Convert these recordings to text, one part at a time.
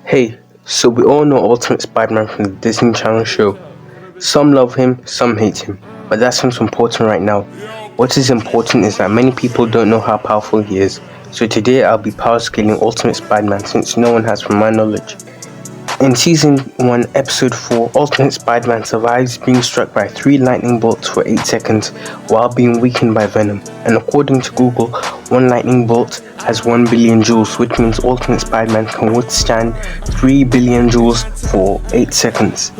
Hey, so we all know Ultimate Spider-Man from the Disney Channel show. Some love him, some hate him, but that's not important right now. What is important is that many people don't know how powerful he is. So today I'll be power scaling Ultimate Spider-Man since no one has from my knowledge. In Season 1, Episode 4, Ultimate Spider-Man survives being struck by 3 lightning bolts for 8 seconds while being weakened by Venom. And according to Google, 1 lightning bolt has 1 billion joules, which means Ultimate Spider-Man can withstand 3 billion joules for 8 seconds.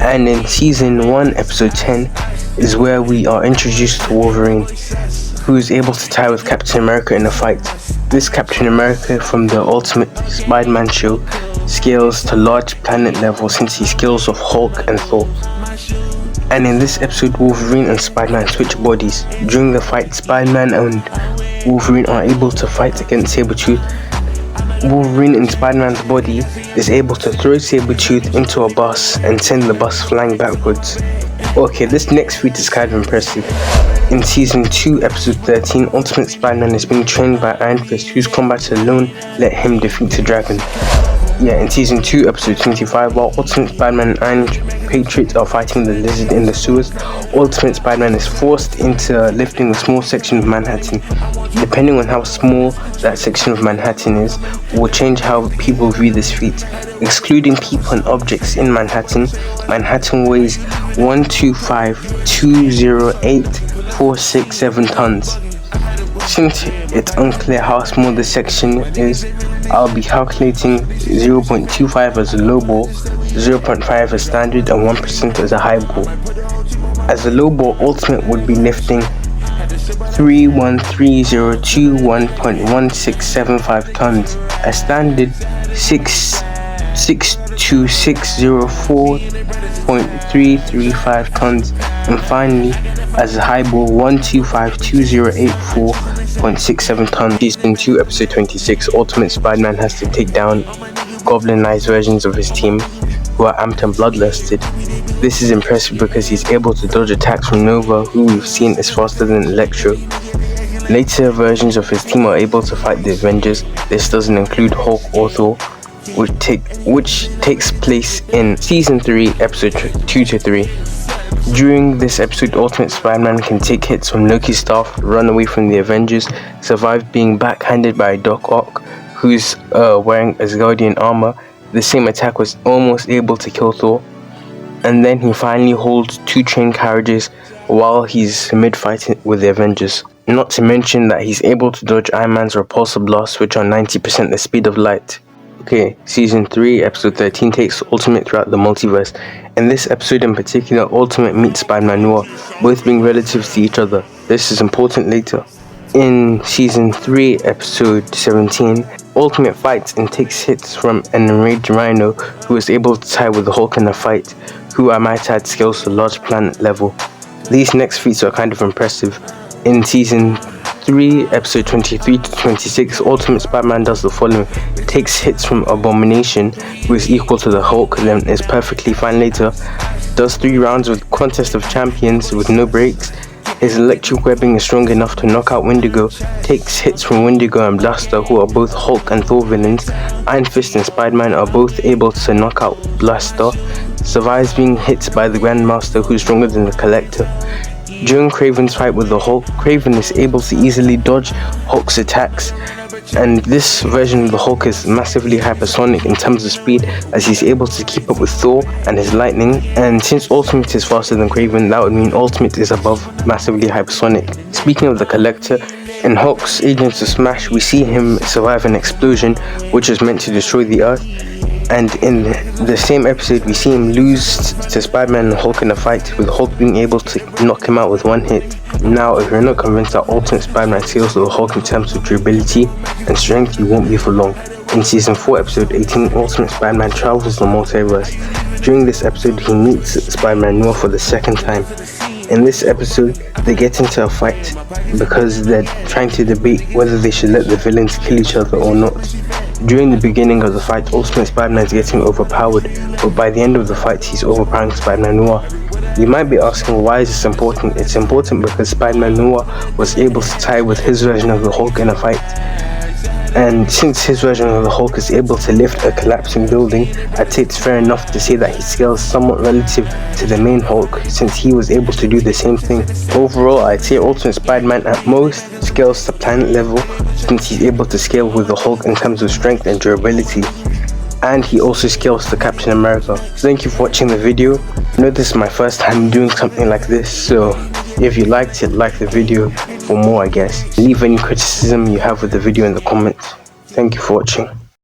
And in Season 1, Episode 10 is where we are introduced to Wolverine, who is able to tie with Captain America in a fight. This Captain America from the Ultimate Spider-Man show scales to large planet level since he scales of Hulk and Thor. And in this episode, Wolverine and Spider-Man switch bodies. During the fight, Spider-Man and Wolverine are able to fight against Sabretooth. Wolverine in Spider-Man's body is able to throw Sabretooth into a bus and send the bus flying backwards. Okay, this next feat is kind of impressive. In Season 2, Episode 13, Ultimate Spider-Man is being trained by Iron Fist, whose combat alone let him defeat the dragon. In Season 2, Episode 25, while Ultimate Spider-Man and Iron Patriot are fighting the lizard in the sewers, Ultimate Spider-Man is forced into lifting a small section of Manhattan. Depending on how small that section of Manhattan is, will change how people view this feat. Excluding people and objects in Manhattan, Manhattan weighs 125,208,467 tons. Since it's unclear how small this section is, I'll be calculating 0.25 as a low ball, 0.5 as standard, and 1% as a high ball. As a low ball, Ultimate would be lifting 313,021.1675 tons, a standard 62604.335 tons, and finally, as a high ball, 125,208.4.67 tons. Season 2, Episode 26, Ultimate Spider-Man has to take down goblin-ized versions of his team who are amped and bloodlusted. This is impressive because he's able to dodge attacks from Nova, who we've seen is faster than Electro. Later versions of his team are able to fight the Avengers. This doesn't include Hulk or Thor, which takes place in Season 3, Episode 2-3. During this episode, Ultimate Spider-Man can take hits from Loki's staff, run away from the Avengers, survive being backhanded by Doc Ock, who's wearing Asgardian armor. The same attack was almost able to kill Thor. And then he finally holds 2 train carriages while he's mid-fight with the Avengers. Not to mention that he's able to dodge Iron Man's repulsor blasts, which are 90% the speed of light. Okay, Season 3, Episode 13 takes Ultimate throughout the multiverse. In this episode in particular, Ultimate meets Spider-Man Noir, both being relatives to each other. This is important later. In Season 3, Episode 17, Ultimate fights and takes hits from an enraged Rhino who is able to tie with the Hulk in a fight, who I might add scales to large planet level. These next feats are kind of impressive. In Season 3, Episode 23-26, Ultimate Spider-Man does the following. Takes hits from Abomination, who is equal to the Hulk, then is perfectly fine later. Does 3 rounds with Contest of Champions with no breaks. His electric webbing is strong enough to knock out Wendigo. Takes hits from Wendigo and Blaster, who are both Hulk and Thor villains. Iron Fist and Spider-Man are both able to knock out Blaster. Survives being hit by the Grandmaster, who is stronger than the Collector. During Kraven's fight with the Hulk, Kraven is able to easily dodge Hulk's attacks, and this version of the Hulk is massively hypersonic in terms of speed, as he's able to keep up with Thor and his lightning. And since Ultimate is faster than Kraven, that would mean Ultimate is above massively hypersonic. Speaking of the Collector, in Hulk's Agents of Smash, we see him survive an explosion which is meant to destroy the Earth. And in the same episode, we see him lose to Spider-Man and Hulk in a fight, with Hulk being able to knock him out with 1 hit. Now, if you're not convinced that Ultimate Spider-Man scales to the Hulk in terms of durability and strength, you won't be for long. In Season 4, Episode 18, Ultimate Spider-Man travels the multiverse. During this episode, he meets Spider-Man Noir for the 2nd time. In this episode, they get into a fight because they're trying to debate whether they should let the villains kill each other or not. During the beginning of the fight, Ultimate Spider-Man is getting overpowered, but by the end of the fight, he's overpowering Spider-Man Noir. You might be asking, why is this important? It's important because Spider-Man Noir was able to tie with his version of the Hulk in a fight. And since his version of the Hulk is able to lift a collapsing building, I'd say it's fair enough to say that he scales somewhat relative to the main Hulk, since he was able to do the same thing. Overall, I'd say Ultimate Spider-Man at most scales to planet level, since he's able to scale with the Hulk in terms of strength and durability. And he also scales to Captain America. Thank you for watching the video. I know this is my first time doing something like this, so if you liked it, like the video for more, I guess. Leave any criticism you have with the video in the comments. Thank you for watching.